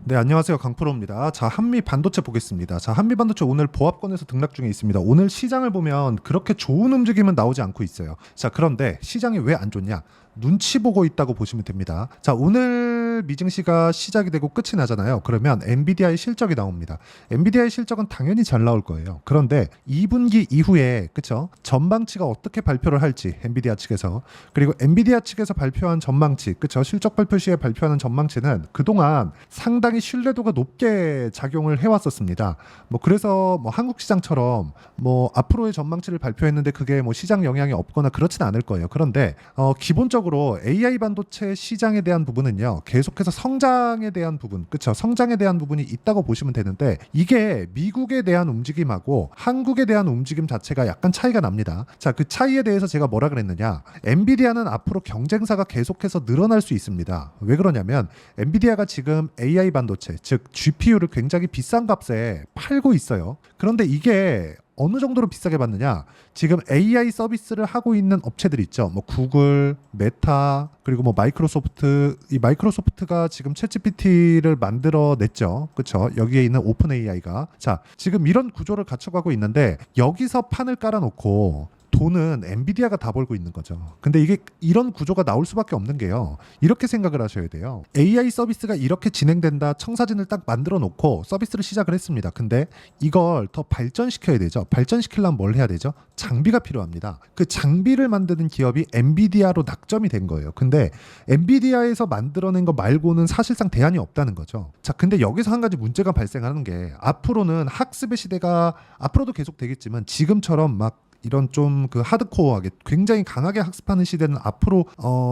네, 안녕하세요. 강프로입니다. 자, 한미 반도체 보겠습니다. 자, 한미 반도체 오늘 보합권에서 등락 중에 있습니다. 오늘 시장을 보면 그렇게 좋은 움직임은 나오지 않고 있어요. 자, 그런데 시장이 왜 안 좋냐? 눈치 보고 있다고 보시면 됩니다. 자, 오늘 미증시가 시작이 되고 끝이 나잖아요. 그러면 엔비디아의 실적이 나옵니다. 엔비디아의 실적은 당연히 잘 나올 거예요. 그런데 2분기 이후에 그쵸? 전망치가 어떻게 발표를 할지 엔비디아 측에서, 그리고 엔비디아 측에서 발표한 전망치, 그쵸? 실적 발표 시에 발표하는 전망치는 그동안 상당히 신뢰도가 높게 작용을 해왔었습니다. 뭐 그래서 뭐 한국 시장처럼 뭐 앞으로의 전망치를 발표했는데 그게 뭐 시장 영향이 없거나 그렇진 않을 거예요. 그런데 기본적으로 AI 반도체 시장에 대한 부분은요, 계속해서 성장에 대한 부분, 그쵸? 성장에 대한 부분이 있다고 보시면 되는데, 이게 미국에 대한 움직임하고 한국에 대한 움직임 자체가 약간 차이가 납니다. 자, 그 차이에 대해서 제가 뭐라 그랬느냐? 엔비디아는 앞으로 경쟁사가 계속해서 늘어날 수 있습니다. 왜 그러냐면 엔비디아가 지금 AI 반도체, 즉 GPU를 굉장히 비싼 값에 팔고 있어요. 그런데 이게 어느 정도로 비싸게 받느냐? 지금 AI 서비스를 하고 있는 업체들 있죠. 뭐 구글, 메타, 그리고 뭐 마이크로소프트. 이 마이크로소프트가 지금 챗GPT를 만들어 냈죠. 그렇죠? 여기에 있는 오픈 AI가. 자, 지금 이런 구조를 갖춰가고 있는데 여기서 판을 깔아놓고 돈은 엔비디아가 다 벌고 있는 거죠. 근데 이게 이런 구조가 나올 수밖에 없는 게요. 이렇게 생각을 하셔야 돼요. AI 서비스가 이렇게 진행된다. 청사진을 딱 만들어 놓고 서비스를 시작을 했습니다. 근데 이걸 더 발전시켜야 되죠. 발전시키려면 뭘 해야 되죠? 장비가 필요합니다. 그 장비를 만드는 기업이 엔비디아로 낙점이 된 거예요. 근데 엔비디아에서 만들어낸 거 말고는 사실상 대안이 없다는 거죠. 자, 근데 여기서 한 가지 문제가 발생하는 게, 앞으로는 학습의 시대가 앞으로도 계속 되겠지만 지금처럼 막 이런 좀 그 하드코어하게 굉장히 강하게 학습하는 시대는 앞으로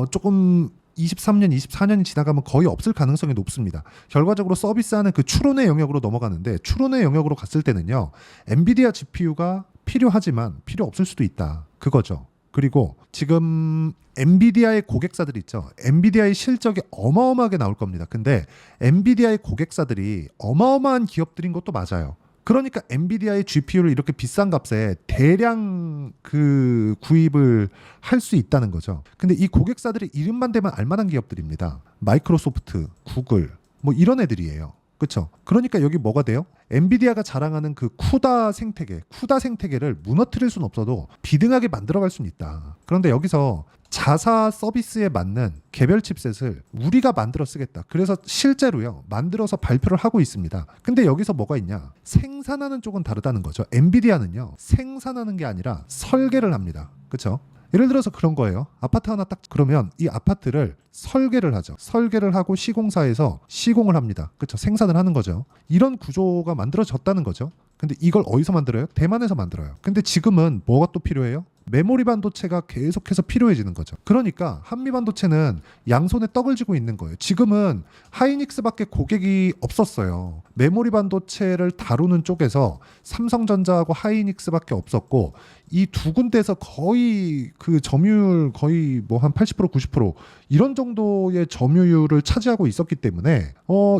조금 23년, 24년이 지나가면 거의 없을 가능성이 높습니다. 결과적으로 서비스하는 그 추론의 영역으로 넘어가는데, 추론의 영역으로 갔을 때는요, 엔비디아 GPU가 필요하지만 필요 없을 수도 있다. 그거죠. 그리고 지금 엔비디아의 고객사들 있죠. 엔비디아의 실적이 어마어마하게 나올 겁니다. 근데 엔비디아의 고객사들이 어마어마한 기업들인 것도 맞아요. 그러니까 엔비디아의 GPU를 이렇게 비싼 값에 대량 그 구입을 할 수 있다는 거죠. 근데 이 고객사들이 이름만 대면 알만한 기업들입니다. 마이크로소프트, 구글, 뭐 이런 애들이에요. 그렇죠? 그러니까 여기 뭐가 돼요? 엔비디아가 자랑하는 그 쿠다 생태계를 무너뜨릴 수는 없어도 비등하게 만들어갈 수는 있다. 그런데 여기서 자사 서비스에 맞는 개별 칩셋을 우리가 만들어 쓰겠다. 그래서 실제로요, 만들어서 발표를 하고 있습니다. 근데 여기서 뭐가 있냐? 생산하는 쪽은 다르다는 거죠. 엔비디아는요, 생산하는 게 아니라 설계를 합니다. 그렇죠? 예를 들어서 그런 거예요. 아파트 하나 딱, 그러면 이 아파트를 설계를 하죠. 설계를 하고 시공사에서 시공을 합니다. 그렇죠? 생산을 하는 거죠. 이런 구조가 만들어졌다는 거죠. 근데 이걸 어디서 만들어요? 대만에서 만들어요. 근데 지금은 뭐가 또 필요해요? 메모리 반도체가 계속해서 필요해지는 거죠. 그러니까 한미 반도체는 양손에 떡을 쥐고 있는 거예요. 지금은 하이닉스밖에 고객이 없었어요. 메모리 반도체를 다루는 쪽에서 삼성전자하고 하이닉스밖에 없었고, 이 두 군데에서 거의 그 점유율 거의 뭐 한 80% 90% 이런 정도의 점유율을 차지하고 있었기 때문에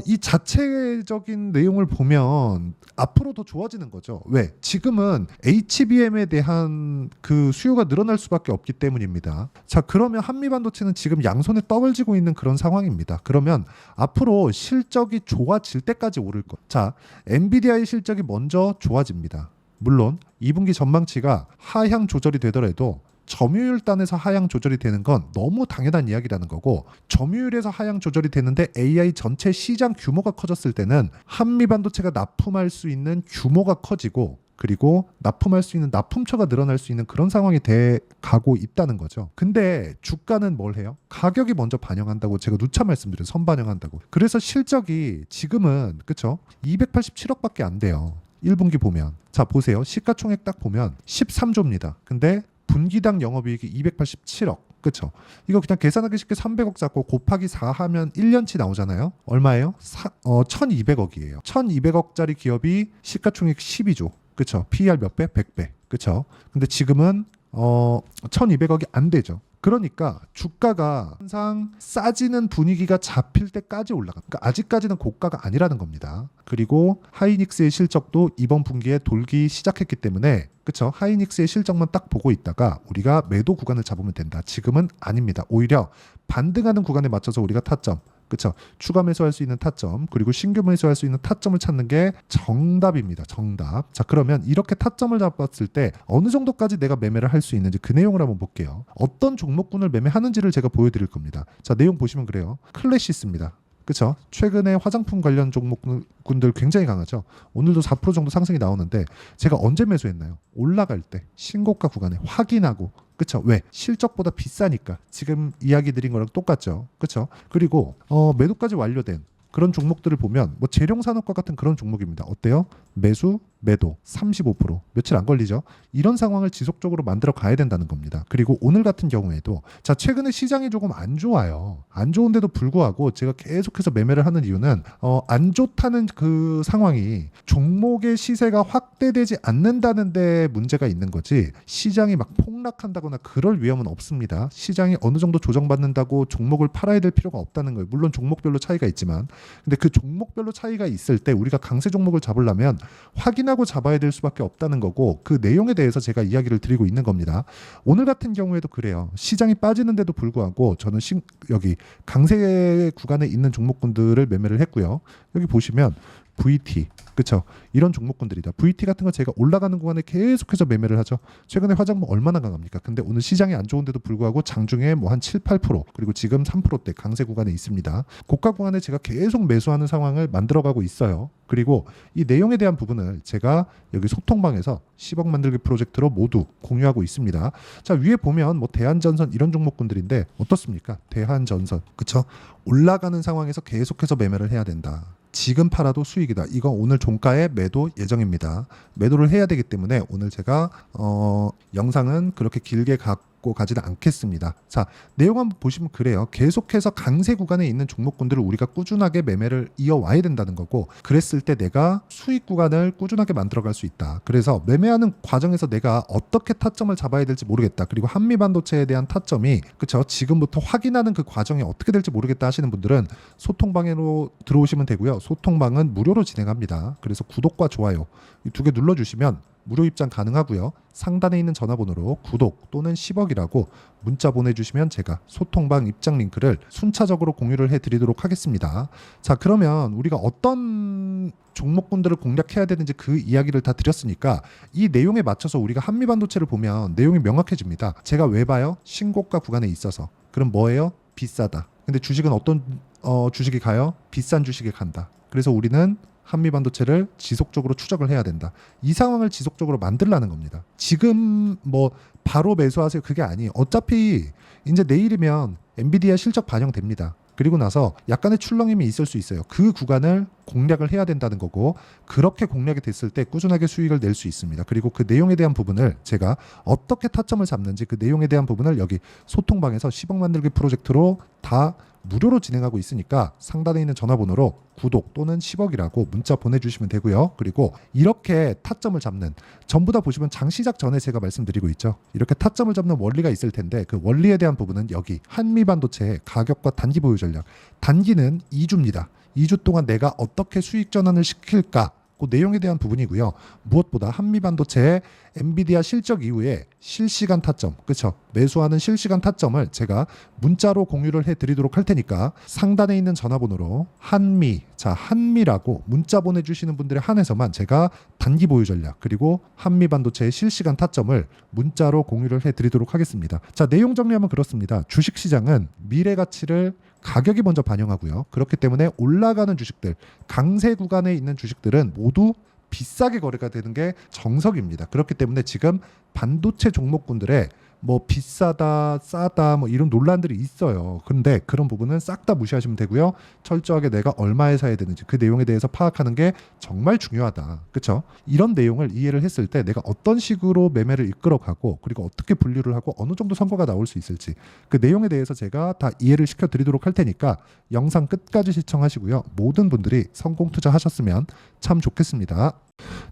이 자체적인 내용을 보면 앞으로 더 좋아지는 거죠. 왜? 지금은 HBM에 대한 그 수요가 늘어날 수밖에 없기 때문입니다. 자, 그러면 한미 반도체는 지금 양손에 떡을 쥐고 있는 그런 상황입니다. 그러면 앞으로 실적이 좋아질 때까지 오를 것. 자, 엔비디아의 실적이 먼저 좋아집니다. 물론 2분기 전망치가 하향 조절이 되더라도 점유율 단에서 하향 조절이 되는 건 너무 당연한 이야기라는 거고, 점유율에서 하향 조절이 되는데 AI 전체 시장 규모가 커졌을 때는 한미 반도체가 납품할 수 있는 규모가 커지고, 그리고 납품할 수 있는 납품처가 늘어날 수 있는 그런 상황이 돼 가고 있다는 거죠. 근데 주가는 뭘 해요? 가격이 먼저 반영한다고 제가 누차 말씀드려요. 선반영한다고. 그래서 실적이 지금은 그쵸? 287억밖에 안 돼요. 1분기 보면. 자, 보세요. 시가총액 딱 보면 13조입니다. 근데 분기당 영업이익이 287억. 그쵸? 이거 그냥 계산하기 쉽게 300억 잡고 곱하기 4 하면 1년치 나오잖아요. 얼마예요? 1200억이에요. 1200억짜리 기업이 시가총액 12조. 그쵸? PER 몇 배? 100배. 그쵸? 근데 지금은 1200억이 안 되죠. 그러니까 주가가 항상 싸지는 분위기가 잡힐 때까지 올라가. 그러니까 아직까지는 고가가 아니라는 겁니다. 그리고 하이닉스의 실적도 이번 분기에 돌기 시작했기 때문에, 그쵸? 하이닉스의 실적만 딱 보고 있다가 우리가 매도 구간을 잡으면 된다. 지금은 아닙니다. 오히려 반등하는 구간에 맞춰서 우리가 타점, 그쵸? 추가 매수할 수 있는 타점, 그리고 신규 매수할 수 있는 타점을 찾는 게 정답입니다. 정답. 자, 그러면 이렇게 타점을 잡았을 때 어느 정도까지 내가 매매를 할 수 있는지 그 내용을 한번 볼게요. 어떤 종목군을 매매하는지를 제가 보여드릴 겁니다. 자, 내용 보시면 그래요. 클래시스입니다. 그쵸? 최근에 화장품 관련 종목군들 굉장히 강하죠. 오늘도 4% 정도 상승이 나오는데 제가 언제 매수했나요? 올라갈 때 신고가 구간에 확인하고, 그쵸? 왜? 실적보다 비싸니까. 지금 이야기 드린 거랑 똑같죠. 그쵸? 그리고 매도까지 완료된 그런 종목들을 보면 뭐 재룡산업과 같은 그런 종목입니다. 어때요? 매수, 매도 35% 며칠 안 걸리죠. 이런 상황을 지속적으로 만들어 가야 된다는 겁니다. 그리고 오늘 같은 경우에도 자, 최근에 시장이 조금 안 좋아요. 안 좋은데도 불구하고 제가 계속해서 매매를 하는 이유는 안 좋다는 그 상황이 종목의 시세가 확대되지 않는다는 데 문제가 있는 거지, 시장이 막 폭락한다거나 그럴 위험은 없습니다. 시장이 어느 정도 조정받는다고 종목을 팔아야 될 필요가 없다는 거예요. 물론 종목별로 차이가 있지만, 근데 그 종목별로 차이가 있을 때 우리가 강세 종목을 잡으려면 확인하고 잡아야 될 수밖에 없다는 거고, 그 내용에 대해서 제가 이야기를 드리고 있는 겁니다. 오늘 같은 경우에도 그래요. 시장이 빠지는데도 불구하고 저는 여기 강세 구간에 있는 종목군들을 매매를 했고요. 여기 보시면 VT, 그쵸? 이런 종목군들이다. VT 같은 거 제가 올라가는 구간에 계속해서 매매를 하죠. 최근에 화장품 얼마나 강합니까? 근데 오늘 시장이 안 좋은데도 불구하고 장중에 뭐 한 7, 8% 그리고 지금 3%대 강세 구간에 있습니다. 고가 구간에 제가 계속 매수하는 상황을 만들어가고 있어요. 그리고 이 내용에 대한 부분을 제가 여기 소통방에서 10억 만들기 프로젝트로 모두 공유하고 있습니다. 자, 위에 보면 뭐 대한전선 이런 종목군들인데 어떻습니까? 대한전선, 그쵸? 올라가는 상황에서 계속해서 매매를 해야 된다. 지금 팔아도 수익이다. 이거 오늘 종가에 매도 예정입니다. 매도를 해야 되기 때문에 오늘 제가 영상은 그렇게 길게 갖고 가지는 않겠습니다. 자, 내용 한번 보시면 그래요. 계속해서 강세 구간에 있는 종목군들을 우리가 꾸준하게 매매를 이어와야 된다는 거고, 그랬을 때 내가 수익 구간을 꾸준하게 만들어갈 수 있다. 그래서 매매하는 과정에서 내가 어떻게 타점을 잡아야 될지 모르겠다. 그리고 한미반도체에 대한 타점이, 그쵸? 지금부터 확인하는 그 과정이 어떻게 될지 모르겠다 하시는 분들은 소통방으로 들어오시면 되고요. 소통방은 무료로 진행합니다. 그래서 구독과 좋아요 이 두 개 눌러주시면 무료 입장 가능하고요. 상단에 있는 전화번호로 구독 또는 10억이라고 문자 보내주시면 제가 소통방 입장 링크를 순차적으로 공유를 해드리도록 하겠습니다. 자, 그러면 우리가 어떤 종목군들을 공략해야 되는지 그 이야기를 다 드렸으니까 이 내용에 맞춰서 우리가 한미반도체를 보면 내용이 명확해집니다. 제가 왜 봐요? 신고가 구간에 있어서. 그럼 뭐예요? 비싸다. 근데 주식은 어떤 주식이 가요? 비싼 주식이 간다. 그래서 우리는 한미반도체를 지속적으로 추적을 해야 된다. 이 상황을 지속적으로 만들라는 겁니다. 지금 뭐 바로 매수하세요 그게 아니에요. 어차피 이제 내일이면 엔비디아 실적 반영됩니다. 그리고 나서 약간의 출렁임이 있을 수 있어요. 그 구간을 공략을 해야 된다는 거고, 그렇게 공략이 됐을 때 꾸준하게 수익을 낼 수 있습니다. 그리고 그 내용에 대한 부분을 제가 어떻게 타점을 잡는지 그 내용에 대한 부분을 여기 소통방에서 10억 만들기 프로젝트로 다 무료로 진행하고 있으니까 상단에 있는 전화번호로 구독 또는 10억이라고 문자 보내주시면 되고요. 그리고 이렇게 타점을 잡는, 전부 다 보시면 장 시작 전에 제가 말씀드리고 있죠. 이렇게 타점을 잡는 원리가 있을 텐데 그 원리에 대한 부분은 여기 한미반도체의 가격과 단기 보유 전략. 단기는 2주입니다. 2주 동안 내가 어떻게 수익 전환을 시킬까? 그 내용에 대한 부분이고요. 무엇보다 한미반도체의 엔비디아 실적 이후에 실시간 타점, 그렇죠? 매수하는 실시간 타점을 제가 문자로 공유를 해드리도록 할 테니까 상단에 있는 전화번호로 한미라고 문자 보내주시는 분들에 한해서만 제가 단기 보유 전략 그리고 한미반도체의 실시간 타점을 문자로 공유를 해드리도록 하겠습니다. 자, 내용 정리하면 그렇습니다. 주식시장은 미래 가치를 가격이 먼저 반영하고요. 그렇기 때문에 올라가는 주식들, 강세 구간에 있는 주식들은 모두 비싸게 거래가 되는 게 정석입니다. 그렇기 때문에 지금 반도체 종목군들의 뭐 비싸다, 싸다 뭐 이런 논란들이 있어요. 근데 그런 부분은 싹 다 무시하시면 되고요. 철저하게 내가 얼마에 사야 되는지 그 내용에 대해서 파악하는 게 정말 중요하다. 그렇죠? 이런 내용을 이해를 했을 때 내가 어떤 식으로 매매를 이끌어가고 그리고 어떻게 분류를 하고 어느 정도 성과가 나올 수 있을지 그 내용에 대해서 제가 다 이해를 시켜드리도록 할 테니까 영상 끝까지 시청하시고요. 모든 분들이 성공 투자하셨으면 참 좋겠습니다.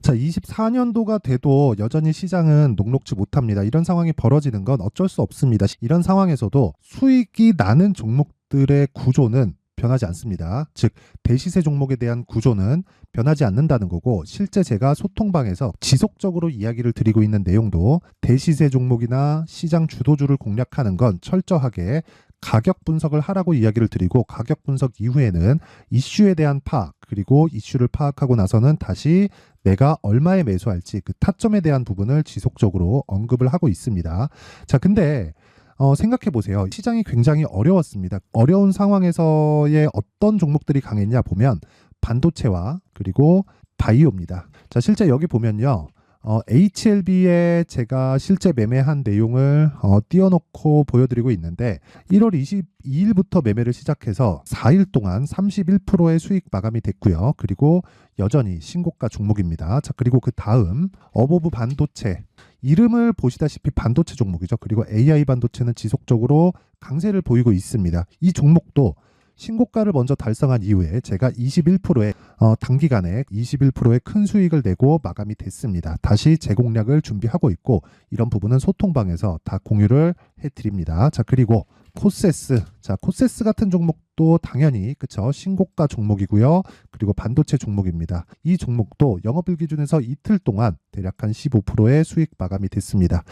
자, 24년도가 돼도 여전히 시장은 녹록지 못합니다. 이런 상황이 벌어지는 건 어쩔 수 없습니다. 이런 상황에서도 수익이 나는 종목들의 구조는 변하지 않습니다. 즉 대시세 종목에 대한 구조는 변하지 않는다는 거고, 실제 제가 소통방에서 지속적으로 이야기를 드리고 있는 내용도 대시세 종목이나 시장 주도주를 공략하는 건 철저하게 가격 분석을 하라고 이야기를 드리고 가격 분석 이후에는 이슈에 대한 파악 그리고 이슈를 파악하고 나서는 다시 내가 얼마에 매수할지 그 타점에 대한 부분을 지속적으로 언급을 하고 있습니다. 자, 근데 생각해 보세요. 시장이 굉장히 어려웠습니다. 어려운 상황에서의 어떤 종목들이 강했냐 보면 반도체와 그리고 바이오입니다. 자, 실제 여기 보면요. HLB에 제가 실제 매매한 내용을 띄워놓고 보여드리고 있는데 1월 22일부터 매매를 시작해서 4일 동안 31%의 수익 마감이 됐고요. 그리고 여전히 신고가 종목입니다. 자, 그리고 그 다음 어보브 반도체 이름을 보시다시피 반도체 종목이죠. 그리고 AI 반도체는 지속적으로 강세를 보이고 있습니다. 이 종목도 신고가를 먼저 달성한 이후에 제가 21%의 단기간에 21%의 큰 수익을 내고 마감이 됐습니다. 다시 재공략을 준비하고 있고 이런 부분은 소통방에서 다 공유를 해드립니다. 자, 그리고 코세스. 자, 코세스 같은 종목도 당연히 그쵸 신고가 종목이고요. 그리고 반도체 종목입니다. 이 종목도 영업일 기준에서 이틀 동안 대략 한 15%의 수익 마감이 됐습니다.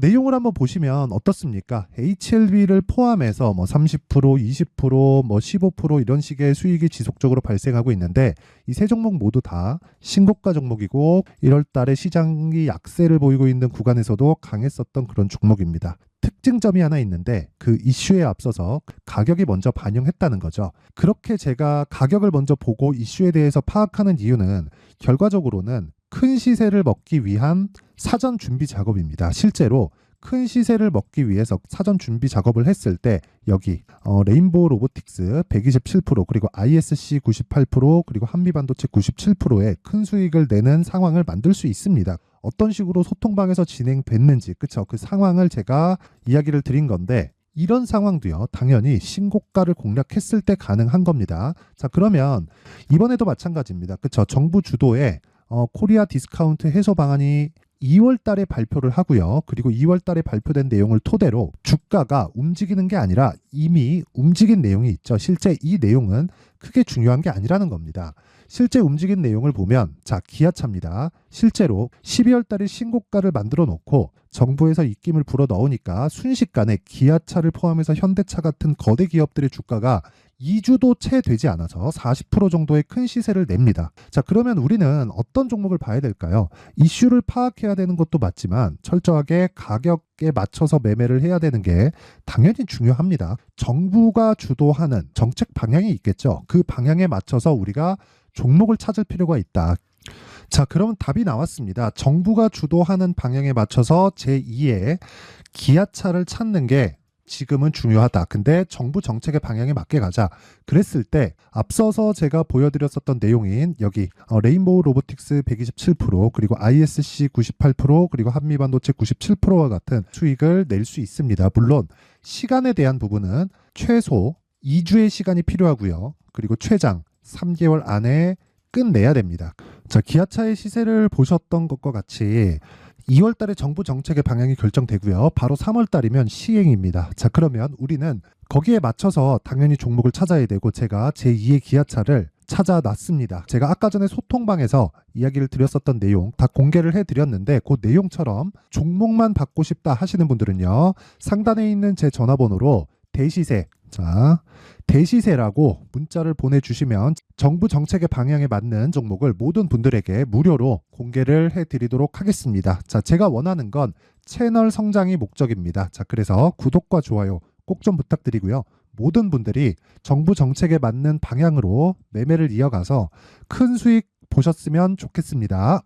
내용을 한번 보시면 어떻습니까? HLB를 포함해서 뭐 30%, 20%, 뭐 15% 이런 식의 수익이 지속적으로 발생하고 있는데 이 세 종목 모두 다 신고가 종목이고 1월 달에 시장이 약세를 보이고 있는 구간에서도 강했었던 그런 종목입니다. 특징점이 하나 있는데 그 이슈에 앞서서 가격이 먼저 반영했다는 거죠. 그렇게 제가 가격을 먼저 보고 이슈에 대해서 파악하는 이유는 결과적으로는 큰 시세를 먹기 위한 사전 준비 작업입니다. 실제로 큰 시세를 먹기 위해서 사전 준비 작업을 했을 때 여기 레인보우 로보틱스 127% 그리고 ISC 98% 그리고 한미반도체 97%의 큰 수익을 내는 상황을 만들 수 있습니다. 어떤 식으로 소통방에서 진행됐는지 그쵸? 그 상황을 제가 이야기를 드린 건데 이런 상황도요 당연히 신고가를 공략했을 때 가능한 겁니다. 자, 그러면 이번에도 마찬가지입니다. 그쵸? 정부 주도의 코리아 디스카운트 해소 방안이 2월 달에 발표를 하고요. 그리고 2월 달에 발표된 내용을 토대로 주가가 움직이는 게 아니라 이미 움직인 내용이 있죠. 실제 이 내용은 크게 중요한 게 아니라는 겁니다. 실제 움직인 내용을 보면 자, 기아차입니다. 실제로 12월 달에 신고가를 만들어 놓고 정부에서 입김을 불어 넣으니까 순식간에 기아차를 포함해서 현대차 같은 거대 기업들의 주가가 2주도 채 되지 않아서 40% 정도의 큰 시세를 냅니다. 자, 그러면 우리는 어떤 종목을 봐야 될까요? 이슈를 파악해야 되는 것도 맞지만 철저하게 가격에 맞춰서 매매를 해야 되는 게 당연히 중요합니다. 정부가 주도하는 정책 방향이 있겠죠. 그 방향에 맞춰서 우리가 종목을 찾을 필요가 있다. 자, 그러면 답이 나왔습니다. 정부가 주도하는 방향에 맞춰서 제2의 기아차를 찾는 게 지금은 중요하다. 근데 정부 정책의 방향에 맞게 가자. 그랬을 때 앞서서 제가 보여드렸었던 내용인 여기 레인보우 로보틱스 127% 그리고 ISC 98% 그리고 한미반도체 97%와 같은 수익을 낼 수 있습니다. 물론 시간에 대한 부분은 최소 2주의 시간이 필요하고요. 그리고 최장 3개월 안에 끝내야 됩니다. 자, 기아차의 시세를 보셨던 것과 같이 2월 달에 정부 정책의 방향이 결정되고요. 바로 3월 달이면 시행입니다. 자, 그러면 우리는 거기에 맞춰서 당연히 종목을 찾아야 되고 제가 제2의 기아차를 찾아놨습니다. 제가 아까 전에 소통방에서 이야기를 드렸었던 내용 다 공개를 해드렸는데 그 내용처럼 종목만 받고 싶다 하시는 분들은요. 상단에 있는 제 전화번호로 대시세 자, 대시세라고 문자를 보내주시면 정부 정책의 방향에 맞는 종목을 모든 분들에게 무료로 공개를 해드리도록 하겠습니다. 자, 제가 원하는 건 채널 성장이 목적입니다. 자, 그래서 구독과 좋아요 꼭 좀 부탁드리고요. 모든 분들이 정부 정책에 맞는 방향으로 매매를 이어가서 큰 수익 보셨으면 좋겠습니다.